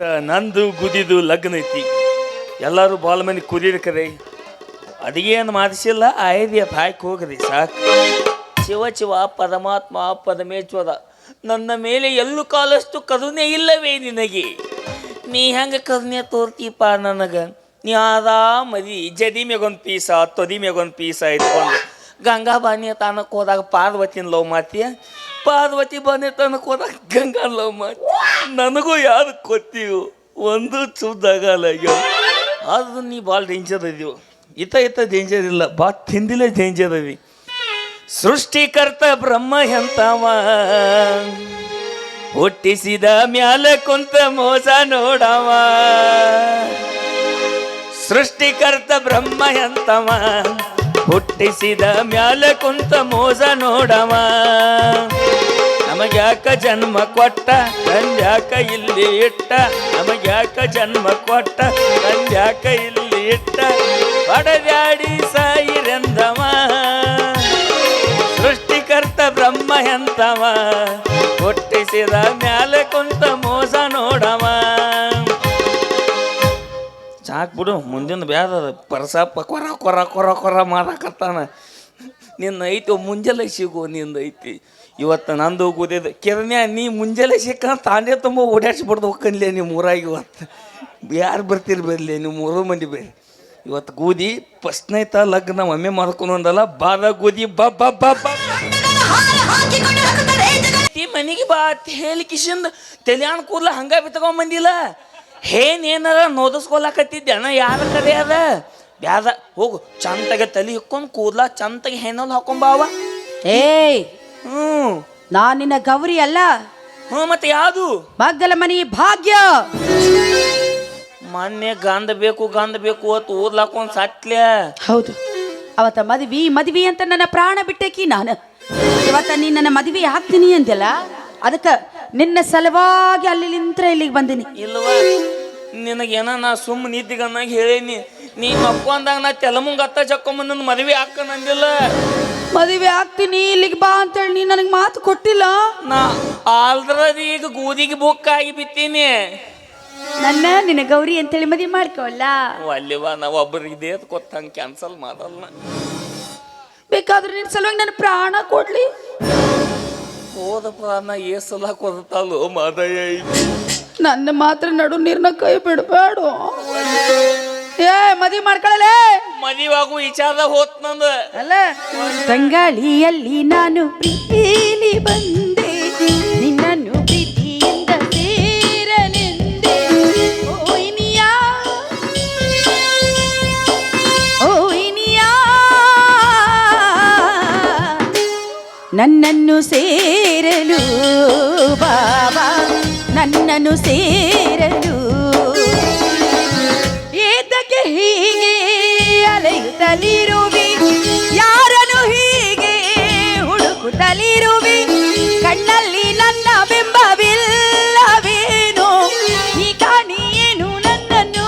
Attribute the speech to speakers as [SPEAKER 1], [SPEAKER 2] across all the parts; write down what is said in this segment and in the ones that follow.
[SPEAKER 1] ನಂದು ಗುದಿದು ಲಗ್ನ ಐತಿ. ಎಲ್ಲರೂ ಬಾಲ್ ಮಂದಿ ಕುದಿರ್ಕರೆ ಅಡಿಗೆ ಏನು ಮಾಡಿಸಿಲ್ಲ. ಆಯ್ದು ಹಾಕಿ ಹೋಗ್ರಿ ಸಾಕು. ಶಿವ ಶಿವ ಪರಮಾತ್ಮ ಪರಮೇಶ್ವರ, ನನ್ನ ಮೇಲೆ ಎಲ್ಲೂ ಕಾಲಷ್ಟು ಕರುಣೆ ಇಲ್ಲವೇ ನಿನಗೆ? ನೀ ಹೆಂಗೆ ಕರುಣೆ ತೋರ್ತೀಪ ನನಗೆ? ನೀ ಆರಾಮದಿ ಜದಿ ಮೇಗೊಂದು ಪೀಸ ತೊದಿ ಮೇಗೊಂದು ಪೀಸ ಇಟ್ಕೊಂಡು ಗಂಗಾ ಬಾನಿ ತಾನಕ್ಕೆ ಹೋದಾಗ ಪಾರ್ವತಿನ ಲವ್ ಮಾಡ್ತೀಯ, ಪಾರ್ವತಿ ಬಾನಿ ತನಕ್ಕೆ ಹೋದಾಗ ಗಂಗಾ ಲವ್ ಮಾಡ್ತೀಯ. ನನಗೂ ಯಾರು ಕೊತ್ತೀವು ಒಂದು ಚೂದಾಗಲ್ಲ. ಆದ್ರೂ ನೀ ಭಾಳ ಡೇಂಜರ್ ಇದೀವು. ಇತ ಡೇಂಜರ್ ಇಲ್ಲ, ಭಾಳ ತಿಂದಿಲ್ಲ ಡೇಂಜರ್ ಅದಿ. ಸೃಷ್ಟಿಕರ್ತ ಬ್ರಹ್ಮ ಎಂತವ, ಹುಟ್ಟಿಸಿದ ಮ್ಯಾಲ ಕುಂತ ಮೋಸ ನೋಡವ. ಸೃಷ್ಟಿಕರ್ತ ಬ್ರಹ್ಮ ಎಂತವ, ಹುಟ್ಟಿಸಿದ ಮ್ಯಾಲ ಕುಂತ ಮೋಸ ನೋಡವ. ನಮಗ್ಯಾಕ ಜನ್ಮ ಕೊಟ್ಟ ತಂದ್ಯಾಕ ಇಲ್ಲಿ ಇಟ್ಟ, ನಮಗ್ಯಾಕ ಜನ್ಮ ಕೊಟ್ಟ ತಂದ್ಯಾಕ ಇಲ್ಲಿ ಇಟ್ಟ. ಹೊಡೆದಾಡಿ ಸಾಯಿರೆಂದವ, ಸೃಷ್ಟಿಕರ್ತ ಬ್ರಹ್ಮ ಎಂತವ, ಹುಟ್ಟಿಸಿದ ಮ್ಯಾಲ ಕುಂತ ಮೋಸ ನೋಡವ. ಸಾಕು ಬಿಡು, ಮುಂದಿನ ಬ್ಯಾದ ಪರಸಪ್ಪ ಕೊರ ಕೊರ ಕೊರ ಕೊರ ಮಾರಾಕತ್ತಾನ. ನಿನ್ನ ಐತಿ ಮುಂಜಾನೆ ಸಿಗು, ನಿಂದ ಐತಿ. ಇವತ್ತು ನಂದು ಕೂದಿದ್ದು ಕಿರಣ್ಯ, ನೀ ಮುಂಜಾನೆ ಸಿಕ್ಕ ತಾಂಡೆ ತುಂಬ ಓಡಾಡ್ಸ್ಬಿಡ್ದು ಹೋಗ್ಕನ್ಲೇ ನಿಮ್ಮ ಊರಾಗ. ಇವತ್ತು ಯಾರು ಬರ್ತೀರಿ ಬರಲಿ, ನೀವು 3 ಮಂದಿ ಬೇರೆ. ಇವತ್ತು ಗೋಧಿ ಫಸ್ಟ್ನೈತ ಲಗ್ನ ಒಮ್ಮೆ ಮಾಡ್ಕೊಂಡಲ್ಲ, ಬಾದ ಗೋಧಿ ಬಾ ಬಾ ಬಾ ಬಾ ಮನೆಗೆ ಬಾ ಅಂತ ಹೇಳಿ ಕಿಶಂದು ತೆಲಿಯಾಣ ಕೂದಲ ಹಂಗ ಬಿತ್ಕೊಂಬಂದಿಲ್ಲ. ಏನಾರ ನೋದಿಸ್ಕೊಳಕತ್ತಿದ್ದೆ ಅಣ್ಣ, ಯಾರ ಕಡೆ ಅದ ಬ್ಯಾದ. ಹೋಗು ಚಂತಗೆ ತಲೆ ಹಿಕ್ಕೊಂಡು ಕೂದ್ಲ ಚಂತಗೆ ಹೆಣ್ಣಲ್ಲಿ ಹಾಕೊಂಬಾವ.
[SPEAKER 2] ಏಯ್ ನಾನ್ ನಿನ್ನ ಗೌರಿ ಅಲ್ಲ.
[SPEAKER 1] ಮತ್ತೆ ಯಾವುದು?
[SPEAKER 2] ಮಗ್ಗಲ ಮನಿ ಭಾಗ್ಯ.
[SPEAKER 1] ಮೊನ್ನೆ ಗಂಧ ಬೇಕು ಅತ್ ಓದ್ಲಾಕೊಂಡ್ ಸತ್ಲೆ.
[SPEAKER 2] ಹೌದು, ಅವತ್ತ ಮದ್ವಿ ಅಂತ ನನ್ನ ಪ್ರಾಣ ಬಿಟ್ಟೇಕಿ ನಾನು. ಇವತ್ತ ನೀ ನನ್ನ ಮದ್ವಿ ಹಾಕ್ತೀನಿ ಅಂತೆಲ್ಲ, ಅದಕ್ಕೆ ನಿನ್ನ ಸಲುವಾಗಿ ಅಲ್ಲಿ ನಿಂತ್ರ ಇಲ್ಲಿಗೆ ಬಂದಿನಿ.
[SPEAKER 1] ಇಲ್ವಾ ನಿನಗೇನ ನಾ ಸುಮ್ಮ ನಿದ್ದಿಗನ್ನಾಗ ಹೇಳೇನಿ. ನೀ ಮಕ್ಕೊಂದಾಗ ನಾ ತೆಲಮುಂಗ ಅತ್ತ ಚಕ್ಕೊಂಬಂದ ಮದುವೆ ಹಾಕನಂದಿಲ್ಲ.
[SPEAKER 2] ಮದುವೆ ಆಗ್ತೀನಿ ಇಲ್ಲಿಗೆ ಬಾ ಅಂತೇಳಿ ನೀ ನನಗೆ ಮಾತು ಕೊಟ್ಟಿಲ್ಲ.
[SPEAKER 1] ನಾ ಆಲ್ರೆಡಿ ಈಗ ಗೋದಿಗೆ ಬುಕ್ ಆಗಿ ಬಿತ್ತೀನಿ.
[SPEAKER 2] ನಿನ್ನ ಗೌರಿ ಅಂತೇಳಿ ಮದುವೆ ಮಾಡ್ಕೊಲ್ಲ.
[SPEAKER 1] ಅಲ್ಲಿವಾ ನಾವು ಒಬ್ಬರಿಗೆ ದೇಹ ಕೊತ್ತಂಗೆ ಕ್ಯಾನ್ಸಲ್ ಮಾಡಲ್ಲ.
[SPEAKER 2] ಬೇಕಾದ್ರೆ ನಿನ್ನ ಸಲುವಾಗಿ ನನ್ನ ಪ್ರಾಣ ಕೊಡ್ಲಿ.
[SPEAKER 1] ಹೋದ ಪ್ರಾಣ ಏಸಲ ಕೊಡ್ತಾಳು ಮಾದಯ್ಯ.
[SPEAKER 2] ನನ್ನ ಮಾತ್ರ ನಡು ನೀರ್ನ ಕೈ ಬಿಡಬೇಡ. ಮದುವೆ ಮಾಡ್ಕೊಳ್ಳಲೇ.
[SPEAKER 1] ಮದುವಾಗೂ ವಿಚಾರ ಹೋತ್ ನಂದು
[SPEAKER 2] ಅಲ್ಲ. ತಂಗಾಳಿಯಲ್ಲಿ ನಾನು ಪ್ರೀತಿಲಿ ಬಂದೆ, ನಿನ್ನನ್ನು ಪ್ರೀತಿಯಿಂದ ಸೇರನೆಂದೆ. ಓಯ್ನಿಯಾ ಓಯ್ನಿಯಾ, ನನ್ನನ್ನು ಸೇರಲು ಬಾಬಾ, ನನ್ನನ್ನು ಸೇರಲು. ಏತಕ್ಕೆ ಹೀಗೆ ಅಲೆಯುತ್ತಲಿರುವಿ, ಯಾರನ್ನು ಹೀಗೆ ಹುಡುಕುತ್ತಲಿರುವಿ? ಕಣ್ಣಲ್ಲಿ ನನ್ನ ಬಿಂಬವಿಲ್ಲವೇನು, ಈ ಕಾಣಿಯೇನು ನನ್ನನ್ನು?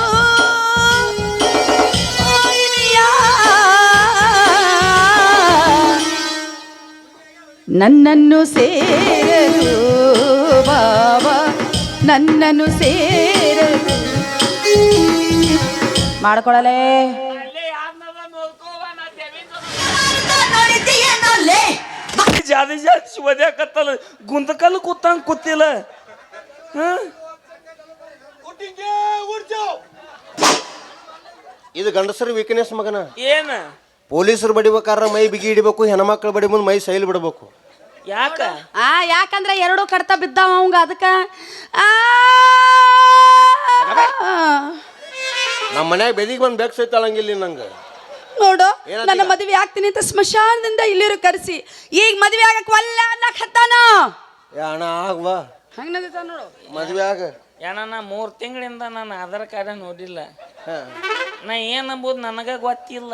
[SPEAKER 2] ನನ್ನನ್ನು ಸೇರಲು ಬಾಬಾ, ನನ್ನನ್ನು ಸೇರಲು. ಮಾಡ್ಕೊಳಲೇ.
[SPEAKER 1] ಜಾತಿ ಶಿವದ್ಯಾಕತ್ತಲ್ಲ, ಗುಂತಕಲ್ಲು ಕೂತಂಗ ಕೂತಿಲ್ಲ.
[SPEAKER 3] ಇದು ಗಂಡಸರ ವೀಕ್ನೆಸ್ ಮಗನ.
[SPEAKER 1] ಏನ
[SPEAKER 3] ಪೊಲೀಸರು ಬಡಿಬೇಕಾರ ಮೈ ಬಿಗಿ ಹಿಡಿಬೇಕು, ಹೆಣ್ಮಕ್ಳು ಬಡಿ ಮುಂದೆ ಮೈ ಸೈಲ್ ಬಿಡಬೇಕು.
[SPEAKER 1] ಯಾಕ?
[SPEAKER 2] ಯಾಕಂದ್ರೆ 2 ಕಡ್ತ ಬಿದ್ದಾವ ಅವಂಗ. ಅದಕ್ಕ
[SPEAKER 3] ನಮ್ಮ ಮನ್ಯಾಗ ಬೆದಿಗೆ ಬಂದು ಬೆಕ್ ಸೈತಳಂಗಿಲ್ಲ ನಂಗೆ.
[SPEAKER 2] ನೋಡು, ನನ್ನ ಮದುವೆ ಆಗ್ತೀನಿ ಅಂತ ಸ್ಮಶಾನದಿಂದ ಇಲ್ಲಿರು ಕರೆಸಿ ಈಗ ಮದುವೆ ಆಗಕ್ ಒಲ್ಲ ಅನ್ನಕತ್ತಾನ.
[SPEAKER 3] ಅಣ್ಣ ಆಗ್ವಾ
[SPEAKER 2] ಹಂಗ ನೋಡು
[SPEAKER 3] ಮದುವೆ ಆಗ.
[SPEAKER 1] ಏನ 3 ತಿಂಗಳಿಂದ ನಾನು ಆಧಾರ್ ಕಾರ್ಡ್ ನೋಡಿಲ್ಲ. ನಾ ಏನಂಬುದು ನನಗ ಗೊತ್ತಿಲ್ಲ.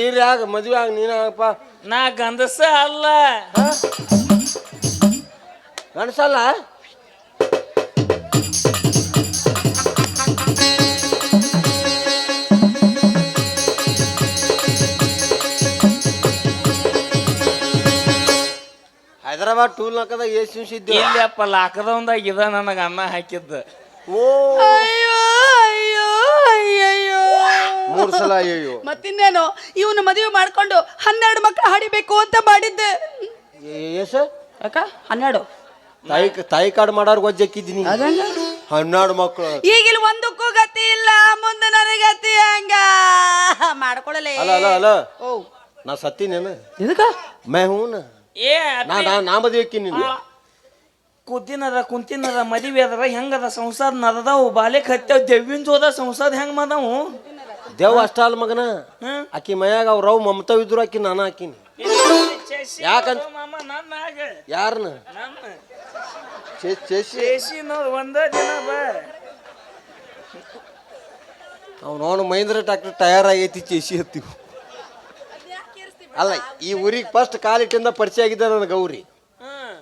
[SPEAKER 3] ಇರಿ ಆಗ ಮದುವೆ ಆಗ ನೀನ ಆಗಪ್ಪ.
[SPEAKER 1] ನಾ ಗಂಡಸ ಅಲ್ಲ.
[SPEAKER 3] ಗಂಡಸಲ್ಲ? ಹೈದರಾಬಾದ್ ಟೂಲ್ ನಾಕದಾಗ ಎಷ್ಟು ನಿಮಿಷ ಇದ್ದೆ
[SPEAKER 1] ಇಲ್ಲಪ್ಪ ಲಾಕಡೌನ್ದಾಗ ಇದ ನನಗೆ ಅನ್ನ ಹಾಕಿದ್ದ.
[SPEAKER 3] ಓ
[SPEAKER 2] ಅಯ್ಯೋ ಅಯ್ಯೋ ಅಯ್ಯಯ್ಯೋ
[SPEAKER 3] 3 ಸಲ ಅಯ್ಯೋ.
[SPEAKER 2] ಮತ್ತಿನ್ನೇನು ಇವನು ಮದುವೆ ಮಾಡ್ಕೊಂಡು 12 ಮಕ್ಕಳು ಹಡಿಬೇಕು ಅಂತ ಮಾಡಿದ್ದೆ.
[SPEAKER 3] ಎಸ
[SPEAKER 2] ಅಕ್ಕ 12
[SPEAKER 3] ತಾಯಿ ಕಾರ್ಡ್ ಮಾಡಾರ ಗೊಜ್ಜಕ್ಕಿದ್ದೀನಿ. 12 ಮಕ್ಕಳು.
[SPEAKER 2] ಈಗಿಲ್ ಒಂದಕ್ಕೂ ಗತಿ ಇಲ್ಲ, ಮುಂದೆ ನನಗೆ ಗತಿ ಹಂಗ ಮಾಡ್ಕೊಳಲೇ.
[SPEAKER 3] ಅಲ್ಲ ಅಲ್ಲ ಅಲ್ಲ
[SPEAKER 2] ಓ
[SPEAKER 3] ನಾ ಸತ್ತಿನೇನು
[SPEAKER 2] ಎದಕ್ಕ
[SPEAKER 3] ಮೇ ಹ್ಞೂ
[SPEAKER 1] ಏ
[SPEAKER 3] ನಾ ಮದುವೆ ನಿನ್ನ
[SPEAKER 1] ಕುದ್ದಿನದ ಕುಂತಿನದ ಮದುವೆ ಅದರ ಹೆಂಗದ ಸಂಸಾರ ನದದಾವು ಬಾಲೆಕ್ ಹತ್ತೇವ್ ದೆವ್ವಿನ ಜೋದ ಸಂಸಾರ ಹೆಂಗ್ ಮಾದಾವು.
[SPEAKER 3] ದೇವ್ ಅಷ್ಟ ಅಲ್ಲ ಮಗನ, ಆಕಿ ಮನ್ಯಾಗ ಅವ್ರ ಅವ್ ಮಮತಾವ್ ಇದ್ರು ಆಕಿ ನಾನು ಹಾಕಿನಿ. ಯಾಕಂತ ಯಾರನ್ನ
[SPEAKER 1] ಒಂದ ದಿನ
[SPEAKER 3] ಅವ್ನು ಮಹೇಂದ್ರ ಟ್ರಾಕ್ಟರ್ ಟಯರ್ ಆಗೈತಿ ಚೇಸಿ ಹತ್ತಿವು. ಅಲ್ಲ ಈ ಊರಿಗೆ ಫಸ್ಟ್ ಕಾಲಿಟ್ಟಿಂದ ಪರಿಚಯ ಆಗಿದ್ದ ನನ್ನ ಗೌರಿ.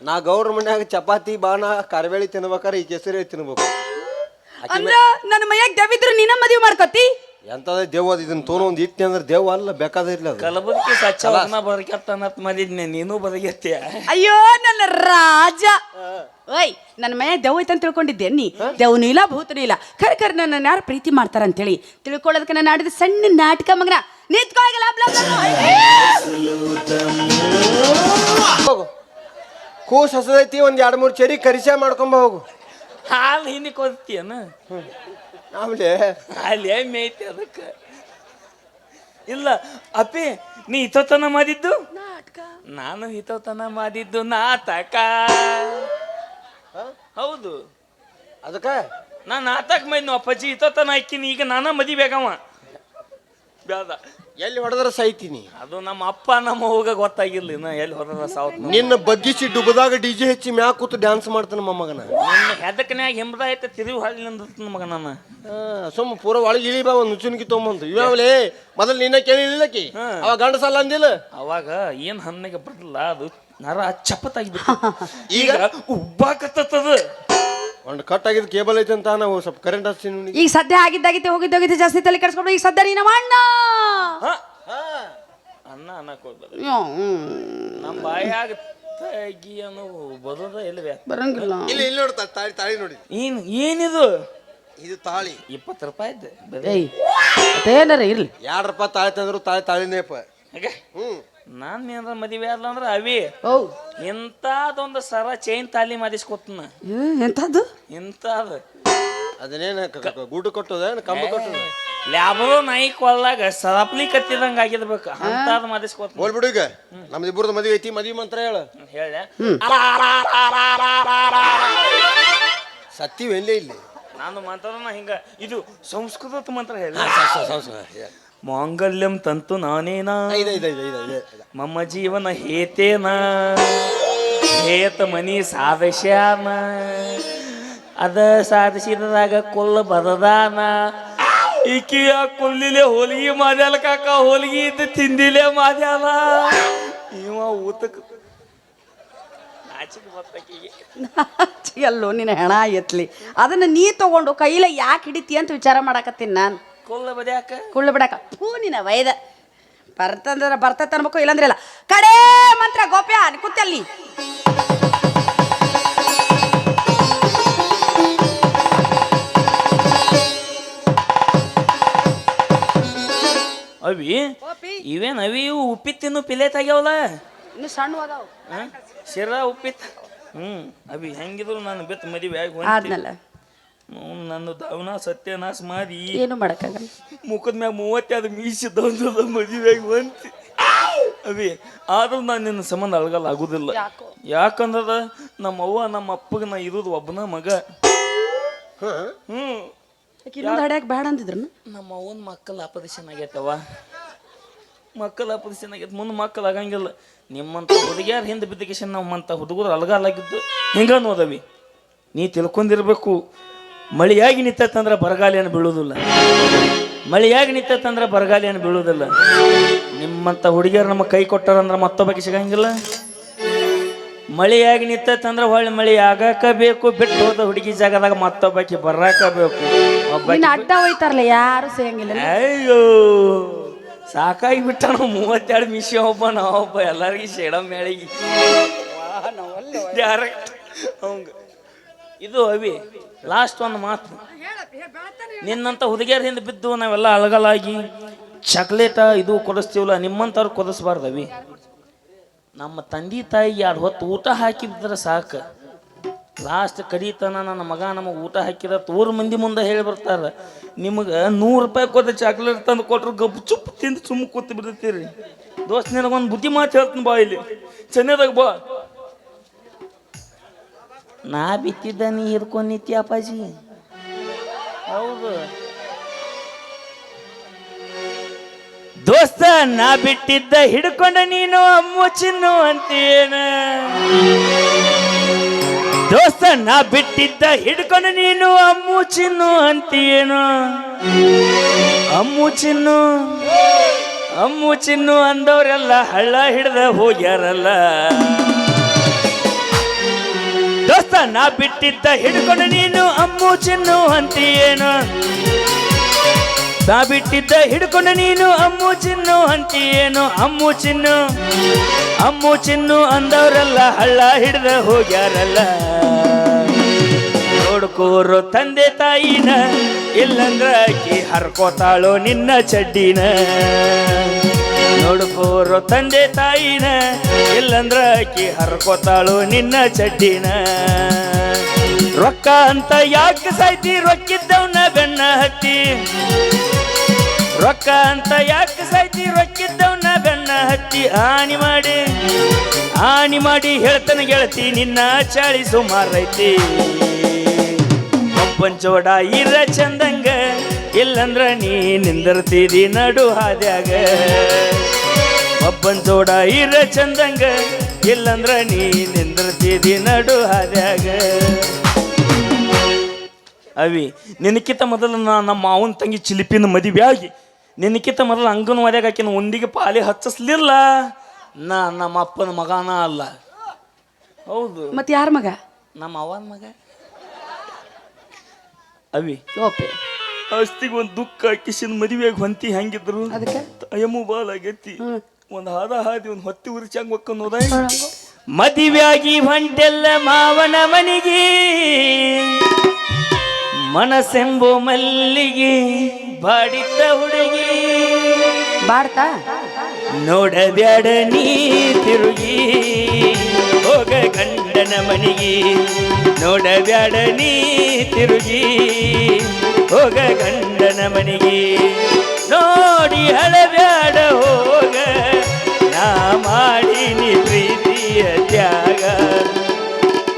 [SPEAKER 3] ನಾ ಗೌರ ಮನ್ಯಾಗ ಚಪಾತಿ ಬಾಣ ಕಾರ್ಬೇಳಿ ತಿನ್ಬೇಕಾರೆ ಈ ಕೆಸರಿ ತಿನ್ಬೇಕು.
[SPEAKER 2] ಅಂದ್ರ ನನ್ನ ಮೈಯಾಗ ದೆವ್ವಿದ್ರು ನೀನ ಮದುವೆ ಮಾಡ್ಕೊತಿ.
[SPEAKER 3] ಎಂತದ ದೇವ್ ಅದ ಇದನ್ನ ತೋನ ಒಂದ್ ಇಟ್ಟಿ ಅಂದ್ರೆ ದೇವ್ ಅಲ್ಲ ಬೇಕಾದಿರ್ಲಿ ಅದು.
[SPEAKER 1] ಕಲಬುರ್ಗಿ ಸಚ್ಚವನ್ನ ಬರಕೆತ್ತನತ್ ಮದಿದ್ನೆ ನೀನು ಬರಗೆತ್ತೀಯ.
[SPEAKER 2] ಅಯ್ಯೋ ನನ್ನ ರಾಜ. ಓಯ್ ನನ್ನ ಮೈಯಾಗ ದೆವ್ ಐತೆ ಅಂತ ತಿಳ್ಕೊಂಡಿದ್ದೆ ನೀ. ದೆವ್ನು ಇಲ್ಲ ಭೂತನೂ ಇಲ್ಲ. ಖರೆ ಖರೆ ನನ್ನ ಯಾರು ಪ್ರೀತಿ ಮಾಡ್ತಾರ ಅಂತೇಳಿ ತಿಳ್ಕೊಳ್ಳೋದಕ್ಕೆ ನಾನು ಆಡಿದ ಸಣ್ಣ ನಾಟಕ ಮಗನ. ನಿಂತ್ಕೋಗಿಲ್ಲ
[SPEAKER 3] ಹೋಗು ಕೂಸ್ ಹಸದೈತಿ ಒಂದ್ 2-3 ಚರಿ ಕರಿಸ ಮಾಡ್ಕೊಂಬ ಹೋಗು.
[SPEAKER 1] ಹಾಲು ಹಿಂದಿಕ್ ಓದ್ತೀಯನ
[SPEAKER 3] ಆಮೇಲೆ
[SPEAKER 1] ಅಲ್ಲಿ ಎಮ್ಮೆ ಐತಿ ಅದಕ್ಕೆ. ಇಲ್ಲ ಅಪ್ಪಿ ನೀ ಹಿತೋತನ ಮಾಡಿದ್ದು
[SPEAKER 2] ನಾಟಕ,
[SPEAKER 1] ನಾನು ಹಿತೋತನ ಮಾಡಿದ್ದು ನಾಟಕ. ಹೌದು
[SPEAKER 3] ಅದಕ್ಕ
[SPEAKER 1] ನಾ ನಾಟಕ ಮಾಡಿದ್ನು ಅಪ್ಪಾಜಿ ಹಿತೋತನ ಹಾಕಿನಿ. ಈಗ ನಾನ ಮದಿಬೇಕವ ಬ್ಯಾದ
[SPEAKER 3] ಎಲ್ಲಿ ಹೊಡೆದ್ರ ಸಾಯ್ತೀನಿ.
[SPEAKER 1] ಅದು ನಮ್ಮ ಅಪ್ಪ ನಮ್ಮ ಹೋಗ ಗೊತ್ತಾಗಿರ್ಲಿ ಇನ್ನ ಎಲ್ಲಿ ಹೊರದ ಸಾವತ್.
[SPEAKER 3] ನಿನ್ನ ಬಗ್ಗಿಸಿ ಡುಬದಾಗ ಡಿಜೆ ಹೆಚ್ಚಿ ಮ್ಯಾಕ್ ಕೂತು ಡ್ಯಾನ್ಸ್ ಮಾಡ್ತಾನ ಮೊಮ್ಮಗನ.
[SPEAKER 1] ನಿನ್ನ ಹೆದಕನ್ಯಾಗ ಹೆಂಬದ ಐತೆ ತಿರುವು ಹಾಳಿ ನಿಂದ ಮಗ ನಾನು
[SPEAKER 3] ಸುಮ್ಮ ಪೂರ ಒಳಗೆ ಇಳಿ ಬಾ ಒಂದು ನುಚ್ಚುನ್ಕಿ ತೊಗೊಂಬಂದು ಇವಾಗಲೇ ಮೊದಲು ನಿನ್ನ ಕೇಳಿಲ್ಲಕಿ ಅವ ಗಂಡಸಲ್ಲ ಅಂದಿಲ್ಲ.
[SPEAKER 1] ಅವಾಗ ಏನ್ ಹಣ್ಣಿಗೆ ಬರಲ್ಲ ಅದು ನರ ಚಪ್ಪತ್ತಾಗಿಬಿಟ್ಟು ಈಗ ಉಬ್ಬಾಕತ್ತದ.
[SPEAKER 3] ಒಂದು ಕಟ್ ಆಗಿದ್ ಕೇಬಲ್ ಐತೆ ಅಂತ ನಾವು ಸ್ವಲ್ಪ ಕರೆಂಟ್ ಹಚ್ತೀನಿ.
[SPEAKER 2] ಈಗ ಸದ್ಯ ಆಗಿದ್ದಾಗಿತ್ತೆ ಹೋಗಿದ್ದೋಗಿದ್ದೆ ಜಾಸ್ತಿ ತಲೆ ಕೆಡಿಸ್ಕೊಂಡು ಈಗ ಸದ್ಯ ನೀನು ಅಣ್ಣ
[SPEAKER 1] ಅನ್ನ ಅನ್ನಕ್ ಹೋಗ್ಬಾರ್ದು. ನಮ್ಮ ಬಾಯಾಗ ತಗಿ ಅನ್ನೋ ಬರೋದ ಇಲ್ವೇ
[SPEAKER 2] ಬರಂಗಿಲ್ಲ.
[SPEAKER 3] ಇಲ್ಲಿ ಇಲ್ಲಿ ನೋಡ್ತಾ ತಾಳಿ ತಾಳಿ ನೋಡಿ.
[SPEAKER 1] ಏನಿದು
[SPEAKER 3] ಇದು ತಾಳಿ
[SPEAKER 1] 20 ರೂಪಾಯಿ
[SPEAKER 2] ಏಯ್ ಅದೇನಾರ ಇರ್ಲಿ.
[SPEAKER 3] 2 ರೂಪಾಯಿ ತಾಳಿ ತಂದ್ರು ತಾಳಿನೇಪ.
[SPEAKER 1] ನಾನ್ ಏನಾರ ಮದುವೆ ಆದ್ಲ ಅಂದ್ರ ಅವೇ
[SPEAKER 2] ಓ
[SPEAKER 1] ಇಂಥದೊಂದು ಸರ ಚೈನ್ ತಾಲಿ ಮಾಡಿಸ್ಕೊತನ.
[SPEAKER 2] ಎಂತದ್ದು
[SPEAKER 1] ಇಂಥದ
[SPEAKER 3] ಅದನ್ನೇನ ಗುಡ್ಡು ಕೊಟ್ಟದ ಕಂಬ ಕೊಟ್ಟದ
[SPEAKER 1] ಲ್ಯಾಬರೋ ನಾಯಿ ಕೊಲ್ಲಾಗ ಸರಪ್ಲಿ ಕತ್ತಿದಂಗ ಆಗಿರ್ಬೇಕು ಅಂತದ್ ಮಾಡಿಸ್ಕೊತ.
[SPEAKER 3] ಹೋಲ್ಬಿಡು ಈಗ ನಮ್ದು ಇಬ್ಬರದು ಮದುವೆ ಐತಿ. ಮದುವೆ ಮಂತ್ರ ಹೇಳ
[SPEAKER 1] ಹೇಳ
[SPEAKER 3] ಸತ್ತೀವಿ ಎಲ್ಲೇ ಇಲ್ಲಿ
[SPEAKER 1] ನಾನು ಮಂತ್ರನ ಹಿಂಗ ಇದು ಸಂಸ್ಕೃತ ಮಂತ್ರ ಹೇಳ. ಮಾಂಗಲ್ಯಂ ತಂತು ನಾನೇನಾ ಮಮ್ಮ ಜೀವನ ಹೇತೇನ ಹೇತ ಮನಿ ಸಾಧಸ್ಯಾನ ಅದ ಸಾಧಿಸಿದಾಗ ಕೊಲ್ಲ ಬರದಾನ. ಈಕಿಯ ಕೊಲ್ಲಿಲೆ ಹೋಲಿಗೆ ಮಾಡ್ಯಾಲ ಕಾಕ, ಹೋಲಿಗೆ ಇದ್ದು ತಿಂದಿಲೆ ಮಾಡ್ಯಾಲ. ಇವ ಊತಕ್ಕೆ ನಾಚಿಕೆ ಬರ್ತಕಿಗೆ
[SPEAKER 2] ಎಲ್ಲೋ ನಿನ್ನ ಹೆಣ ಎತ್ಲಿ. ಅದನ್ನ ನೀ ತಗೊಂಡು ಕೈಲ ಯಾಕೆ ಹಿಡಿತಿ ಅಂತ ವಿಚಾರ ಮಾಡಾಕತ್ತೀನಿ ನಾನು.
[SPEAKER 1] ಕೊಲ್ಲ ಬದ್ಯಾಕ
[SPEAKER 2] ಕುಳ್ಳು ಬಿಡಾಕ ಹೂ ನಿನ್ನ ವೈದ ಬರ್ತಂದ್ರೆ ಬರ್ತೈತೆ ಅನ್ಬೇಕು, ಇಲ್ಲಂದ್ರೆ ಇಲ್ಲ. ಕಡೇ ಮಂತ್ರ ಗೋಪ್ಯ ಕೂತಲ್ಲಿ.
[SPEAKER 1] ಅವಿ ಇವೇನ್ ಅವಿ ಇವು ಉಪ್ಪಿತ್ತಿನ್ನು ಪಿಲೇಟ್ ಆಗ್ಯಾವಲ್ಲ.
[SPEAKER 2] ಇನ್ನು ಸಣ್ಣ ಅದಾವ
[SPEAKER 1] ಶಿರ ಉಪ್ಪಿತ್ತು. ಅವಿ ಹೆಂಗಿದ್ರು ನಾನು ಬಿತ್ತು ಮದುವೆ
[SPEAKER 2] ಆದ್ನಲ್ಲ.
[SPEAKER 1] ನನ್ನ ದವನ ಸತ್ಯನಾಶ ಮಾಡಿ
[SPEAKER 2] ಏನು ಮಾಡಕ್ಕಾಗಲ್ಲ.
[SPEAKER 1] ಮುಖದ ಮ್ಯಾಗ 30 ಮೀಸಿದ್ದ ಮದುವೆಯಾಗಿ ಬಂತಿ ಅವಿ. ಆದ್ರೂ ನಾನು ನಿನ್ನ ಸಂಬಂಧ ಅಳಗಲ್ಲ ಆಗುದಿಲ್ಲ. ಯಾಕಂದ್ರ ನಮ್ಮ ಅವ್ವ ನಮ್ಮ ಅಪ್ಪಗೆ ನಾ ಇರೋದು ಒಬ್ಬನ ಮಗ.
[SPEAKER 2] ಹಡ್ಯಾಕ ಬೇಡ ಅಂತಿದ್ರು.
[SPEAKER 1] ನಮ್ಮ ಅವ್ವನ ಮಕ್ಕಳ ಆಪರೇಷನ್ ಆಗೈತವ. ಮಕ್ಕಳ ಆಪರೇಷನ್ ಆಗೈತೆ. ಮುಂದೆ ಮಕ್ಕಳು ಆಗಂಗಿಲ್ಲ. ನಿಮ್ಮಂತ ಹುಡುಗಿಯಾರ ಹಿಂದೆ ಬಿದ್ದಕೇಶನ್ ನಮ್ಮಂತ ಹುಡುಗರು ಅಳಗಾಲಾಗಿದ್ದು ಹಿಂಗ ನೋದವಿ. ನೀ ತಿಳ್ಕೊಂಡಿರ್ಬೇಕು, ಮಳೆಯಾಗಿ ನಿಂತಂದ್ರೆ ಬರಗಾಲಿಯನ್ನು ಬೀಳುವುದಿಲ್ಲ. ಮಳೆಯಾಗಿ ನಿಂತಂದ್ರೆ ಬರಗಾಲಿಯನ್ನು ಬೀಳುವುದಿಲ್ಲ. ನಿಮ್ಮಂತ ಹುಡುಗಿಯರು ನಮ್ಮ ಕೈ ಕೊಟ್ಟಾರಂದ್ರೆ ಮತ್ತೊಬ್ಬಕ್ಕೆ ಸಿಗಂಗಿಲ್ಲ. ಮಳೆಯಾಗಿ ನಿಂತಂದ್ರೆ ಹೊಳ್ಳಿ ಮಳೆ ಆಗಾಕ ಬೇಕು. ಬಿಟ್ಟು ಹೋದ ಹುಡುಗಿ ಜಾಗದಾಗ ಮತ್ತೊಬ್ಬಕ್ಕೆ ಬರಾಕ ಬೇಕು.
[SPEAKER 2] ಅಡ್ಡ ಹೋಯ್ತಾರಲ್ಲ ಯಾರು ಸಿಗಂಗಿಲ್ಲ.
[SPEAKER 1] ಅಯ್ಯೋ ಸಾಕಾಗಿ ಬಿಟ್ಟ ನಾವು 32 ಮಿಷಿ ಒಬ್ಬ ನಾವೊಬ್ಬ ಎಲ್ಲರಿಗೂ ಶೇಡ ಮೇಳಿಗೆ ಡೈರೆಕ್ಟ್ ಅವಂಗ ಇದು ಅವಿ ಲಾಸ್ಟ್ ಒಂದು ಮಾತು. ನಿನ್ನಂತ ಹುಡುಗಿಯರ ಹಿಂದೆ ಬಿದ್ದು ನಾವೆಲ್ಲ ಅಳಗಲಾಗಿ ಚಾಕ್ಲೇಟ ಇದು ಕೊಡಿಸ್ತೀವಲ್ಲ, ನಿಮ್ಮಂಥವ್ರು ಕೊಡಿಸ್ಬಾರ್ದು ಅವಿ. ನಮ್ಮ ತಂದೆ ತಾಯಿಗೆ 2 ಹೊತ್ತು ಊಟ ಹಾಕಿದ್ರೆ ಸಾಕು. ಲಾಸ್ಟ್ ಕಡಿತನ ನನ್ನ ಮಗ ನಮಗೆ ಊಟ ಹಾಕಿದ 3 ಮಂದಿ ಮುಂದೆ ಹೇಳಿ ಬರ್ತಾರೆ, ನಿಮಗೆ 100 ರೂಪಾಯಿ ಕೊಟ್ಟು ಚಾಕ್ಲೇಟ್ ತಂದು ಕೊಟ್ರು ಗಬ್ಬು ಚುಪ್ಪು ತಿಂದು ಸುಮ್ಮ ಕೂತು ಬಿಡ್ತೀರಿ. ದೋಸ್ತ ನಿನಗೊಂದು ಬುದ್ಧಿ ಮಾತು ಹೇಳ್ತೀನಿ ಬಾ, ಇಲ್ಲಿ ಚೆನ್ನೈದಾಗ ಬಾ. ನಾ ಬಿತ್ತಿದ್ದ ನೀ ಹಿಡ್ಕೊಂಡಿತ್ತಿ ಅಪ್ಪಾಜಿ. ಹೌದು ದೋಸ್ತ, ನಾ ಬಿಟ್ಟಿದ್ದ ಹಿಡ್ಕೊಂಡ ನೀನು ಅಮ್ಮು ಚಿನ್ನು ಅಂತೀನ. ದೋಸ್ತ, ನಾ ಬಿಟ್ಟಿದ್ದ ಹಿಡ್ಕೊಂಡ ನೀನು ಅಮ್ಮು ಚಿನ್ನು ಅಂತೀನು. ಅಮ್ಮು ಚಿನ್ನು ಅಮ್ಮು ಚಿನ್ನು ಅಂದವರೆಲ್ಲ ಹಳ್ಳ ಹಿಡ್ದ ಹೋಗ್ಯಾರಲ್ಲ. ದೋಸ್ತ, ನಾ ಬಿಟ್ಟಿದ್ದ ಹಿಡ್ಕೊಂಡ ನೀನು ಅಮ್ಮು ಚಿನ್ನು ಅಂತೀಯೇನು. ನಾ ಬಿಟ್ಟಿದ್ದ ಹಿಡ್ಕೊಂಡ ನೀನು ಅಮ್ಮು ಚಿನ್ನು ಅಂತೀಯೇನು. ಅಮ್ಮು ಚಿನ್ನು ಅಮ್ಮು ಚಿನ್ನು ಅಂದವರೆಲ್ಲ ಹಳ್ಳ ಹಿಡ್ದ ಹೋಗ್ಯಾರಲ್ಲ. ನೋಡ್ಕೋರು ತಂದೆ ತಾಯಿನ, ಇಲ್ಲಂದ್ರ ಆಕಿ ಹರ್ಕೋತಾಳೋ ನಿನ್ನ ಚಡ್ಡಿನ. ನೋಡ್ಕೋರು ತಂದೆ ತಾಯಿನ, ಇಲ್ಲಂದ್ರ ಆಕಿ ಹರ್ಕೋತಾಳೋ ನಿನ್ನ ಚಡ್ಡಿನ. ರೊಕ್ಕ ಅಂತ ಯಾಕೆ ಸಾಯ್ತಿ ರೊಕ್ಕಿದ್ದವನ ಬೆನ್ನ ಹತ್ತಿ. ರೊಕ್ಕ ಅಂತ ಯಾಕೆ ಸಾಯ್ತಿ ರೊಕ್ಕಿದ್ದವನ ಬೆನ್ನ ಹತ್ತಿ. ಆಣಿ ಮಾಡಿ ಹೇಳ್ತಾನ ಗೆಳತಿ, ನಿನ್ನ ಚಾಳಿ ಸುಮಾರೈತಿ. ಒಬ್ಬಂಚೋಡ ಇರ ಚಂದಂಗ, ಇಲ್ಲಂದ್ರ ನೀ ನಿಂದಿರ್ತೀರಿ ನಡು ಹಾದ್ಯಾಗ. ಒಬ್ಬಂಚೋಡ ಇರ ಚಂದಂಗ, ಇಲ್ಲಂದ್ರ ನೀ ನಿಂದಿರ್ತೀರಿ ನಡು ಹಾದ್ಯಾಗ. ಅವಿ, ನಿನಕಿತ ಮೊದಲು ನಮ್ಮ ಮಾವನ ತಂಗಿ ಚಿಲಿಪಿನ ಮದುವೆ ಆಗಿ, ನಿನಕಿತ ಮೊದಲು ಅಂಗನವಾಡಿಯಾಗ ಆಕಿನ ಒಂದಿಗೆ ಪಾಲಿ ಹಚ್ಚಿಸ್ಲಿಲ್ಲ. ನಮ್ಮ ಅಪ್ಪನ ಮಗನ ಅಲ್ಲ. ಹೌದು,
[SPEAKER 2] ಮತ್ತೆ ಯಾರ ಮಗ?
[SPEAKER 1] ನಮ್ಮ ಅವನ ಮಗ. ಅವಿ,
[SPEAKER 2] ಓಪೆ
[SPEAKER 1] ಅಸ್ತಿಗೆ ಒಂದು ದುಃಖ ಕಿಶನ್ ಮದುವೆಯಾಗಿ ಹೊಂತಿ ಹೆಂಗಿದ್ರು
[SPEAKER 2] ಅದಕ್ಕೆ
[SPEAKER 1] ಅಯ್ಯಮ್ಮು ಬಾಲ್ ಆಗೈತಿ. ಒಂದು ಹಾದಿ ಒಂದು ಹೊತ್ತಿ ಉರಿಸಿ ಹಂಗ ಒಕ್ಕನ್ನೋದ. ಮದುವೆಯಾಗಿ ಹೊಂಟೆಲ್ಲ ಮಾವನ ಮನೆಗೆ, ಮನಸ್ಸೆಂಬೋ ಮಲ್ಲಿಗೆ ಬಾಡಿತ ಹುಡುಗಿ.
[SPEAKER 2] ಬಾಡ್ತಾ
[SPEAKER 1] ನೋಡಬ್ಯಾಡ ನೀ ತಿರುಗಿ ಹೋಗ ಗಂಡನ ಮನೆಗೆ. ನೋಡಬ್ಯಾಡ ನೀ ತಿರುಗಿ ಹೋಗ ಗಂಡನ ಮನೆಗೆ. ನೋಡಿ ಹಳಬ್ಯಾಡ ಹೋಗ, ನಾ ಮಾಡೀನಿ ಪ್ರೀತಿಯ ತ್ಯಾಗ.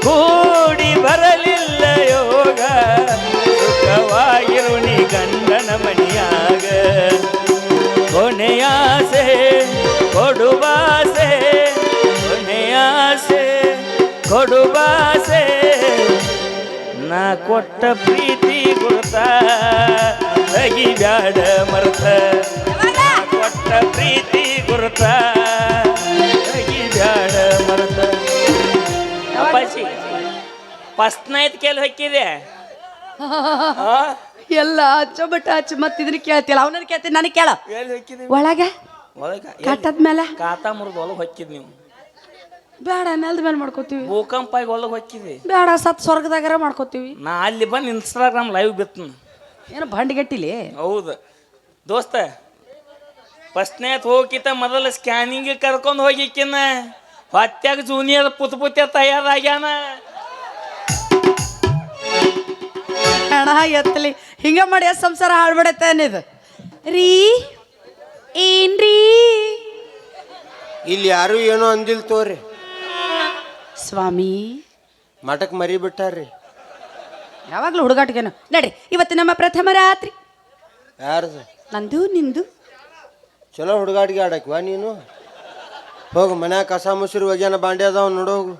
[SPEAKER 1] ಕೂಡಿ ಬರಲಿಲ್ಲ ಯೋಗ, ಸುಖವಾಗಿರು ನೀ ಗಂಡನ ಮನೆಯಾಗ. ಕೊನೆಯಾಸೆ ಕೊಡುವಾಸೆ, ಕೊನೆಯಾಸೆ ಕೊಡುವಾಸೆ. ನಾ ಕೊಟ್ಟ ಪ್ರೀತಿ ಗುರುತ ತೆಗಿಬ್ಯಾಡ ಮರ್ತ. ನಾ ಕೊಟ್ಟ ಪ್ರೀತಿ ಗುರುತ ತೆಗಿಬ್ಯಾಡ ಮರ್ತ. ಅಪ್ಪಾಜಿ, ಫಸ್ಟ್ ನೈಟ್ ಕೇಳಿ ಹಾಕಿದೆ
[SPEAKER 2] ಎಲ್ಲ ಅಚ್ಚೊಬ್ಬಟ್ಟ ಹಚ್ಚ ಮತ್ತೆ ಇದನ್ನ ಕೇಳ್ತಿಲ್ಲ. ಅವನನ್ನ ಕೇಳ್ತೀನಿ, ನನಗೆ ಕೇಳ. ಒಳಗ ಕಟ್ಟದ್ಮೇಲೆ
[SPEAKER 1] ಕಾತಾ ಮುರಿದು ಹೊಲಗೆ ಹೊಕ್ಕಿದ್ ನೀವು.
[SPEAKER 2] ಬೇಡ, ನೆಲದ ಮೇಲೆ ಮಾಡ್ಕೋತೀವಿ.
[SPEAKER 1] ಭೂಕಂಪ ಆಗಿ ಹೊಲಗೆ ಹೊಕ್ಕಿದೆ.
[SPEAKER 2] ಬೇಡ, ಸತ್ ಸ್ವರ್ಗದಾಗಾರ ಮಾಡ್ಕೋತೀವಿ.
[SPEAKER 1] ನಾ ಅಲ್ಲಿ ಬಂದು ಇನ್ಸ್ಟಾಗ್ರಾಮ್ ಲೈವ್ ಬಿತ್ತನ.
[SPEAKER 2] ಏನೋ ಬಂಡಿಗಟ್ಟಿಲಿ.
[SPEAKER 1] ಹೌದು ದೋಸ್ತ, ಫಸ್ಟ್ ನೈಟ್ ಹೋಗಿತ್ತ ಮೊದಲು ಸ್ಕ್ಯಾನಿಂಗ್ ಕರ್ಕೊಂಡು ಹೋಗಿಕ್ಕಿನ ಹೊತ್ಯಾಗ ಜೂನಿಯರ್ ಪುತ್ಯ ತಯಾರಾಗ್ಯಾನ.
[SPEAKER 2] ಹಣ ಎತ್ತಲಿ ಹಿಂಗ ಮಾಡಿ ಸಂಸಾರ ಹಾಳ್ಬಿಡತ್ತೆ ಅನ್ನಿದು ರೀ. ಏನ್ರೀ
[SPEAKER 3] ಇಲ್ಲಿ ಯಾರು ಏನೋ ಅಂದಿಲ್ ತೋರಿ.
[SPEAKER 2] ಸ್ವಾಮಿ
[SPEAKER 3] ಮಠಕ್ ಮರಿ ಬಿಟ್ಟಾರ್ರಿ.
[SPEAKER 2] ಯಾವಾಗ್ಲೂ ಹುಡುಗಾಟಿಗೇನು. ನಡ್ರಿ, ಇವತ್ತು ನಮ್ಮ ಪ್ರಥಮ ರಾತ್ರಿ.
[SPEAKER 3] ಯಾರ್ದು?
[SPEAKER 2] ನಂದು ನಿಂದು.
[SPEAKER 3] ಚಲೋ ಹುಡುಗಾಟಿಗೆ ಆಡಕ್ವಾ ನೀನು? ಹೋಗು, ಮನ್ಯಾಗ ಕಸ ಮುಸುರಿ ಒಗ್ಯಾನ ಬಾಂಡೆ ಅದಾವ ನೋಡೋಗು.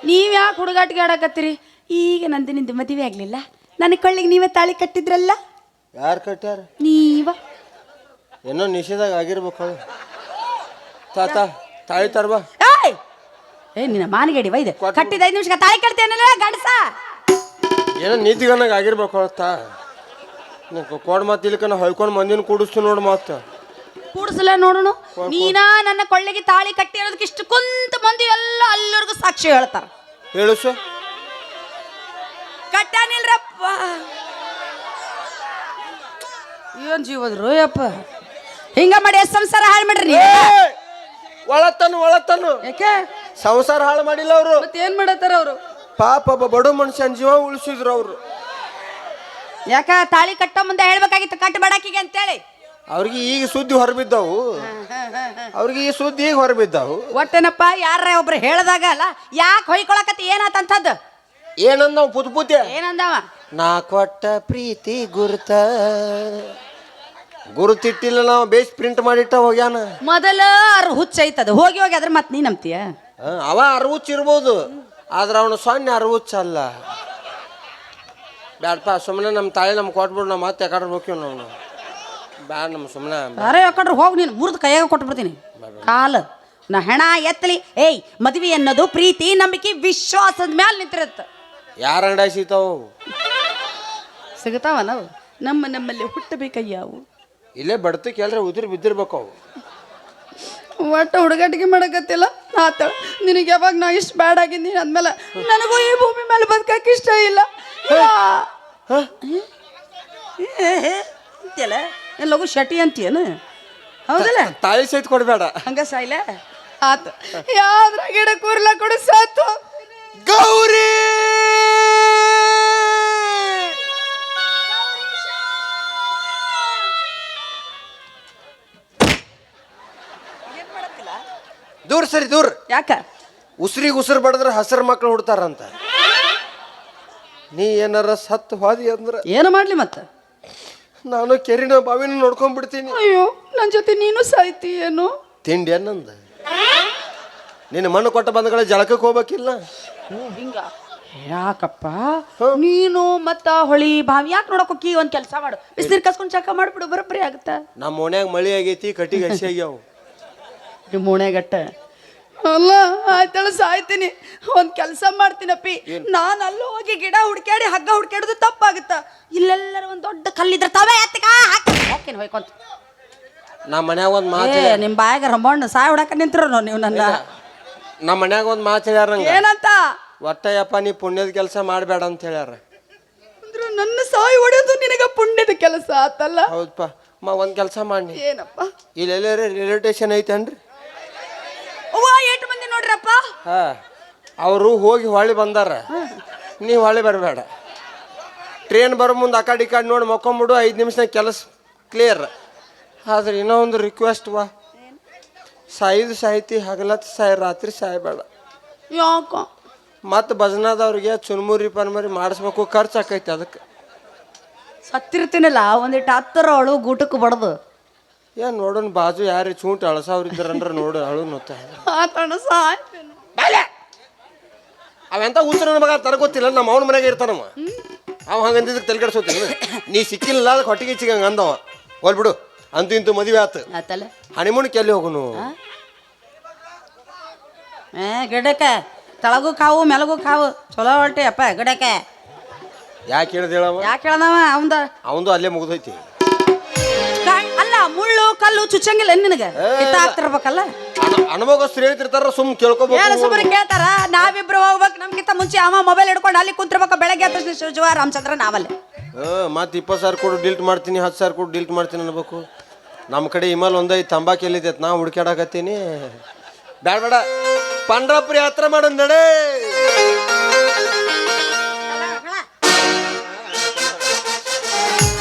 [SPEAKER 2] ನೀವ್ ಯಾಕೆ ಹುಡುಗಾಟಿಗೆ ಆಡಕತ್ತೀರಿ? ಈಗ ನಂದು ನಿಂದು ಮದುವೆ ಆಗ್ಲಿಲ್ಲ, ನನ್ನ ಕೊಳ್ಳಿಗೆ ನೀವೇ ತಾಳಿ ಕಟ್ಟಿದ್ರಲ್ಲ.
[SPEAKER 3] ಯಾರು ಕಟ್ಟ್ಯಾರ?
[SPEAKER 2] ನೀವ.
[SPEAKER 3] ಏನೋ ನಿಷೇಧಾಗ ಆಗಿರ್ಬೇಕು. ತಾತ ತಾಳಿ ತರ್ಬಾ.
[SPEAKER 2] ಏ ನಿನ್ನ ಮಾನಗೇಡಿ ವೈದ್ಯ ಕಟ್ಟಿದ 5 ನಿಮಿಷಕ್ಕೆ ತಾಳಿ ಕಟ್ತೇನಲ್ಲ ಗಂಡಸ.
[SPEAKER 3] ಏನೋ ನೀತಿಗನ್ನಾಗ ಆಗಿರ್ಬೇಕು. ತಾ ಕೋಡ್ ಮತ್ತೆ ಇಲ್ಕನ ಹೊಯ್ಕೊಂಡು ಮಂದಿನ ಕೂಡಿಸ್ತು ನೋಡು. ಮತ್ತೆ
[SPEAKER 2] ಕೂಡ್ಸಲ ನೋಡೋಣ. ನೀನಾ ನನ್ನ ಕೊಳ್ಳೆಗೆ ತಾಳಿ ಕಟ್ಟಿ ಅನ್ನೋದಕ್ಕೆ ಇಷ್ಟು ಕುಂತ ಮಂದಿ ಎಲ್ಲ ಅಲ್ಲಿವರೆಗೂ ಸಾಕ್ಷಿ ಹೇಳ್ತಾರ.
[SPEAKER 3] ಹೇಳು ಸರ್.
[SPEAKER 2] ಕಟ್ಟಾನಿಲ್ರಪ್ಪ. ಏನ್ ಜೀವದ್ರು ಯಪ್ಪ, ಹಿಂಗ ಮಾಡಿ ಎಷ್ಟು ಸಂಸಾರ ಹಾಳು ಮಾಡ್ರಿ ನೀವು.
[SPEAKER 3] ಒಳತನು
[SPEAKER 2] ಯಾಕೆ
[SPEAKER 3] ಸಂಸಾರ ಹಾಳು ಮಾಡಿಲ್ಲ ಅವರು.
[SPEAKER 2] ಮತ್ತೆ ಏನ್ ಮಾಡತ್ತಾರ ಅವರು?
[SPEAKER 3] ಪಾಪ ಬಡ ಮನುಷ್ಯನ ಜೀವ ಉಳಿಸಿದ್ರು ಅವರು.
[SPEAKER 2] ಯಾಕ ತಾಳಿ ಕಟ್ಟೋ ಮುಂದೆ ಹೇಳ್ಬೇಕಾಗಿತ್ತು ಕಟ್ಟು ಬಡಾಕಿಗೆ ಅಂತೇಳಿ.
[SPEAKER 3] ಅವ್ರಿಗೆ ಈಗ ಸುದ್ದಿ ಹೊರಬಿದ್ದವು. ಅವ್ರಿಗೆ ಈ ಸುದ್ದಿ ಈಗ ಹೊರಬಿದ್ದವು.
[SPEAKER 2] ಒಟ್ಟೇನಪ್ಪ ಯಾರ ಒಬ್ರು ಹೇಳ್ದಾಗ ಅಲ್ಲ, ಯಾಕೆ ಹೊಯ್ಕೊಳಕತ್ತಿ? ಏನಾತಂತದ್ದು?
[SPEAKER 3] ಏನಂದ ಪುತ್ಪುತ್ಯ?
[SPEAKER 2] ಏನಂದವ?
[SPEAKER 3] ನಾ ಕೊಟ್ಟ ಪ್ರೀತಿ ಗುರುತಿಟ್ಟಿಲ್ಲ, ನಾವು ಬೇಸ್ ಪ್ರಿಂಟ್ ಮಾಡಿಟ್ಟ ಹೋಗ್ಯಾನ.
[SPEAKER 2] ಮೊದಲ ಹುಚ್ಚ ಐತದ, ಹೋಗಿ ಹೋಗಿ ಅದ್ರ ಮತ್ ನೀ ನಂಬ್ತೀಯ?
[SPEAKER 3] ಅವ ಅರ್ವುಚ್ಚ ಇರ್ಬೋದು, ಆದ್ರೆ ಅವನು ಸೊನ್ನೆ ಅರ್ವುಚ್ಚ ಅಲ್ಲ. ಬ್ಯಾಡಪ್ಪ, ಸುಮ್ಮನೆ ನಮ್ಮ ತಾಯಿ ನಮ್ಗೆ ಕೊಟ್ಬಿಡು, ನಾವು ಮತ್ತೆ ಯಾಕಡ್ರೆ ಹೋಗ್ತೀವಿ ನಾವು. ಬ್ಯಾಡ, ನಮ್ಮ ಸುಮ್ಮನೆ
[SPEAKER 2] ಯಾರೇ ಯಾಕಡ್ರೆ ಹೋಗಿ, ನೀನು ಮುರಿದು ಕೈಯಾಗ ಕೊಟ್ಬಿಡ್ತೀನಿ ಕಾಲು. ನಾ ಹೆಣ ಎತ್ತಲಿ. ಏಯ್, ಮದ್ವೆ ಅನ್ನೋದು ಪ್ರೀತಿ, ನಂಬಿಕೆ, ವಿಶ್ವಾಸದ ಮ್ಯಾಲ ನಿಂತಿರತ್ತ.
[SPEAKER 3] ಯಾರ ಅಂಗಡಿ ಸಿಗ್ತಾವು?
[SPEAKER 2] ಸಿಗ್ತಾವ ನಾವು ನಮ್ಮಲ್ಲಿ ಹುಟ್ಟಬೇಕಯ್ಯಾವು.
[SPEAKER 3] ಇಲ್ಲೇ ಬಡ್ತಕ್ಕೆ ಎಲ್ಲರ ಉದುರಿ ಬಿದ್ದಿರ್ಬೇಕು ಅವು.
[SPEAKER 2] ಒಟ್ಟ ಹುಡುಗಾಟಿಗೆ ಮಾಡಕತ್ತಿಲ್ಲ ಆತ. ನಿನಗೆ ಯಾವಾಗ ನಾ ಇಷ್ಟು ಬ್ಯಾಡ್ ಆಗಿದ್ದೀನಿ ಅಂದ್ಮೇಲೆ ನನಗೂ ಈ ಭೂಮಿ ಮೇಲೆ ಬದುಕಕ್ಕೆ ಇಷ್ಟ ಇಲ್ಲ ಅಂತೀಯಲ್ಲ. ಏನು ಲಘು ಶಟಿ ಅಂತೀಯನು? ಹೌದಲ್ಲ?
[SPEAKER 3] ತಾಯಿ ಸಹಿತ ಕೊಡಬೇಡ.
[SPEAKER 2] ಹಂಗ ಸಾಯ್ಲ ಆತ. ಯಾವ್ದ್ರ ಗಿಡ ಕೂರ್ಲ ಕೊಡು ಸಾತು.
[SPEAKER 3] ಗೌರಿ ದೂರ ಸರಿ ದೂರ.
[SPEAKER 2] ಯಾಕ?
[SPEAKER 3] ಉಸಿರಿಗೆ ಉಸಿರು ಬಡದ್ರ ಹಸಿರು ಮಕ್ಳು ಹುಡ್ತಾರಂತ. ನೀ ಏನಾರ ಸತ್ತು ಹೋದಿ ಅಂದ್ರೆ
[SPEAKER 2] ಏನು ಮಾಡ್ಲಿ ಮತ್ತ?
[SPEAKER 3] ನಾನು ಕೆರಿನ ಬಾವಿನ ನೋಡ್ಕೊಂಡ್ಬಿಡ್ತೀನಿ.
[SPEAKER 2] ಅಯ್ಯೋ, ನನ್ನ ಜೊತೆ ನೀನು ಸಾಯ್ತಿ ಏನು?
[SPEAKER 3] ತಿಂಡಿ ಅನ್ನಂದ ನಿನ್ನ ಮಣ್ಣು ಕೊಟ್ಟ ಬಂದಗಳ ಜಳಕಕ್ಕೆ ಹೋಗ್ಬೇಕಿಲ್ಲ.
[SPEAKER 2] ಹಿಂಗ ಯಾಕಪ್ಪ ನೀನು ಮತ್ತ ಹೊಳಿ ಬಾವಿ ಯಾಕೆ ನೋಡಕ್ ಹೋಗಿ? ಒಂದ್ ಕೆಲಸ ಮಾಡು, ಬಿಸಿನೀರ್ ಕಸ್ಕೊಂಡ್ ಚಾಕ ಮಾಡ್ಬಿಡು, ಬರೋಬ್ಬರಿ ಆಗುತ್ತ.
[SPEAKER 3] ನಮ್ಮ ಓಣ್ಯಾಗ ಮಳಿ ಆಗೈತಿ, ಕಟ್ಟಿಗೆ ಹಸಿ ಆಗ್ಯಾವ.
[SPEAKER 2] ನಿಮ್ಮ ಓಣ್ಯಾಗಟ್ಟ ಅಲ್ಲ ಆಯ್ತಳ ಸಾಯ್ತೀನಿ. ಒಂದ್ ಕೆಲಸ ಮಾಡ್ತೀನಪ್ಪಿ, ನಾನು ಅಲ್ಲಿ ಹೋಗಿ ಗಿಡ ಹುಡ್ಕ್ಯಾಡಿ ಹಗ್ಗ ಹುಡ್ಕ್ಯಾಡೋದು ತಪ್ಪಾಗುತ್ತ. ಇಲ್ಲೆಲ್ಲರ ಒಂದ್ ದೊಡ್ಡ ಕಲ್ಲಿದ್ರ ತವೆ ಎತ್ತಕ ಹಾಕೇನು ಹೋಯ್ಕೊಂತ.
[SPEAKER 3] ನಮ್ಮ ಮನ್ಯಾಗ ಒಂದ್ ಮಾತು,
[SPEAKER 2] ನಿಮ್ ಬಾಯಾಗ ರಮಣ್ಣ ಸಾಯ್ ಹುಡಕ ನಿಂತಿರೋ ನೀವು ನನ್ನ.
[SPEAKER 3] ನಮ್ಮ ಮನ್ಯಾಗ ಒಂದ್ ಮಾತು ಹೇಳ್ಯಾರ.
[SPEAKER 2] ಏನಂತ?
[SPEAKER 3] ಒಟ್ಟಯ್ಯಪ್ಪ ನೀ ಪುಣ್ಯದ ಕೆಲಸ ಮಾಡಬೇಡ ಅಂತ ಹೇಳ್ಯಾರ.
[SPEAKER 2] ಅಂದ್ರು ನನ್ನ ಸಾಯ್ ಹೊಡೆಯೋದು ನಿನಗ ಪುಣ್ಯದ ಕೆಲಸ ಆತಲ್ಲ?
[SPEAKER 3] ಹೌದಪ್ಪ. ಒಂದ್ ಕೆಲಸ ಮಾಡಿ.
[SPEAKER 2] ಏನಪ್ಪ?
[SPEAKER 3] ಇಲ್ಲೆಲ್ಲ ರೈಲ್ವೆ ಸ್ಟೇಷನ್ ಐತೇನ್ರಿ?
[SPEAKER 2] ಅವ್ವ, 8 ಮಂದಿ ನೋಡ್ರಪ್ಪ.
[SPEAKER 3] ಹಾ, ಅವರು ಹೋಗಿ ಹೊಳ್ಳಿ ಬಂದಾರ, ನೀವು ಹೊಳ್ಳಿ ಬರಬೇಡ. ಟ್ರೈನ್ ಬರೋ ಮುಂದೆ ಆ ಕಡೆ ಈ ಕಡೆ ನೋಡಿ ಮಕ್ಕೊಂಬಿಡು, 5 ನಿಮಿಷನಾಗ ಕೆಲಸ ಕ್ಲಿಯರ್. ಆದ್ರೆ ಇನ್ನೂ ಒಂದು ರಿಕ್ವೆಸ್ಟ್ ವಾ, ಸಾಯ್ದು ಸಾಯ್ತಿ, ಹಗಲತ್ತು ಸಾಯಿ, ರಾತ್ರಿ ಸಾಯಬೇಡ.
[SPEAKER 2] ಯಾಕ?
[SPEAKER 3] ಮತ್ತು ಭಜನಾದವ್ರಿಗೆ ಚುನ್ಮುರಿ ಪನ್ಮರಿ ಮಾಡಿಸ್ಬೇಕು, ಖರ್ಚು ಆಕೈತಿ. ಅದಕ್ಕೆ
[SPEAKER 2] ಸತ್ತಿರ್ತೀನಲ್ಲ, ಒಂದಿಟ್ಟು ಹತ್ತರ ಅಳು ಗೂಟಕ್ಕೆ ಬಡ್ದು.
[SPEAKER 3] ಏನು ನೋಡೋಣ, ಬಾಜು ಯಾರು ಚೂಂಟು ಅಳಸವ್ರಿದ್ದಾರಂದ್ರೆ ನೋಡು, ಅಳು ನೋತ ಅವೆಂತ ಉತ್ತರ ಮಗ ತರ ಗೊತ್ತಿಲ್ಲ. ನಮ್ಮ ಅವನ ಮನೆಗೆ ಇರ್ತಾನವ, ಅವ ಹಂಗಂದಿದ್ದಕ್ಕೆ ತಲೆ ಕೆಡ್ಸೋತೀನಿ. ನೀ ಸಿಕ್ಕಿಲ್ಲ ಅದಕ್ಕೆ ಹೊಟ್ಟಿಗೆ ಚಿಕ್ಕ ಹಂಗೆ ಅಂದವ. ಹೋಲ್ಬಿಡು, ಅಂತೂ ಇಂತೂ ಮದುವೆ ಆತು. ಹನಿಮೂನ್ಗೆ ಎಲ್ಲಿ ಹೋಗುನು?
[SPEAKER 2] ಗಿಡಕ್ಕೆ ತಳಗೂ ಕಾವು ಮೆಲಗೂ ಕಾವು ಚಲೋ ಹೊಟ್ಟೆ ಅಪ್ಪ ಗಿಡಕ್ಕೆ.
[SPEAKER 3] ಯಾಕೆ ಹೇಳಿದ ಹೇಳವ?
[SPEAKER 2] ಯಾಕೆ ಹೇಳ್ದವ?
[SPEAKER 3] ಅವಂದು ಅಲ್ಲೇ ಮುಗಿದೈತಿ.
[SPEAKER 2] ಅಲ್ಲ, ಮುಳ್ಳು ಕಲ್ಲು ಚುಚ್ಚಂಗಿಲ್ಲ ನಿನಗೆ ಆಗ್ತಿರ್ಬೇಕಲ್ಲ.
[SPEAKER 3] ಅನುಭವಸ್ಥರು ಹೇಳ್ತಿರ್ತಾರ, ಸುಮ್ ಕೇಳ್ಕೊಬೇಕು.
[SPEAKER 2] ಸುಮ್ಮನೆ ಕೇಳ್ತಾರ. ನಾವಿಬ್ರು ಹೋಗ್ಬೇಕು, ನಮ್ಗಿಂತ ಮುಂಚೆ ಅವ ಮೊಬೈಲ್ ಹಿಡ್ಕೊಂಡು ಅಲ್ಲಿ ಕುಂತಿರ್ಬೇಕು. ಬೆಳಗ್ಗೆ ಹತ್ತು ಶಿವಜುವ ರಾಮಚಂದ್ರ ನಾವಲ್ಲೇ.
[SPEAKER 3] ಮತ್ತೆ 20,000 ಕೊಡು ಡಿಲ್ಟ್ ಮಾಡ್ತೀನಿ, 10,000 ಕೊಡು ಡಿಲ್ಟ್ ಮಾಡ್ತೀನಿ ಅನ್ಬೇಕು. ನಮ್ಮ ಕಡೆ ಇಮಲ್ ಒಂದೈದು ತಂಬಾಕು ಎಲ್ಲಿದ್ದೈತೆ, ನಾ ಹುಡ್ಕ್ಯಾಡಕತ್ತೀನಿ. ಬೇಡ ಬೇಡ, ಪಂಡ್ರಾಪುರಿ ಯಾತ್ರೆ ಮಾಡೋಣ ನಡೆ.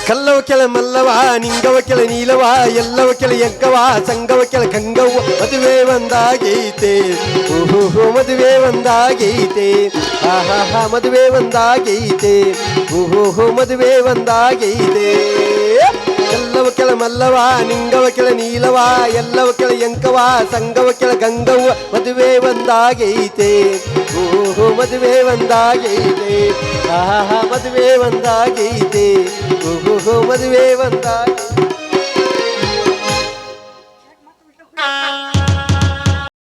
[SPEAKER 3] ಕಲ್ಲವ ಕೆಳ ಮಲ್ಲವ, ನಿಂಗವ ಕೆಳ ನೀಲವ, ಎಲ್ಲವ ಕೆಳ ಯಗ್ಗವ, ಸಂಗವ ಕೆಳ ಗಂಗವ್ವ. ಮದುವೆ ಒಂದಾಗೈತೆ, ಓಹೋ ಮದುವೆ ಒಂದಾಗೈತೆ, ಆಹಾ ಮದುವೆ ಒಂದಾಗೈತೆ, ಓಹೋ ಮದುವೆ ಒಂದಾಗೈತೆ. ಎಲ್ಲವ ಕೆಳ ಮಲ್ಲವ, ನಿಂಗವ ಕೆಳ ನೀಲವ, ಎಲ್ಲವ ಕೆಳ ಯಂಕವ, ಸಂಗವ ಕೆಳ ಗಂಗವ್ವ. ಮದುವೆ ಒಂದಾಗೈತೆ, ಓಹೋ ಮದುವೆ ಒಂದಾಗೈತೆ, ಆಹಾ ಮದುವೆ ಒಂದಾಗೈತೆ, ಓಹೋ ಮದುವೆ ಒಂದಾಗೈತೆ.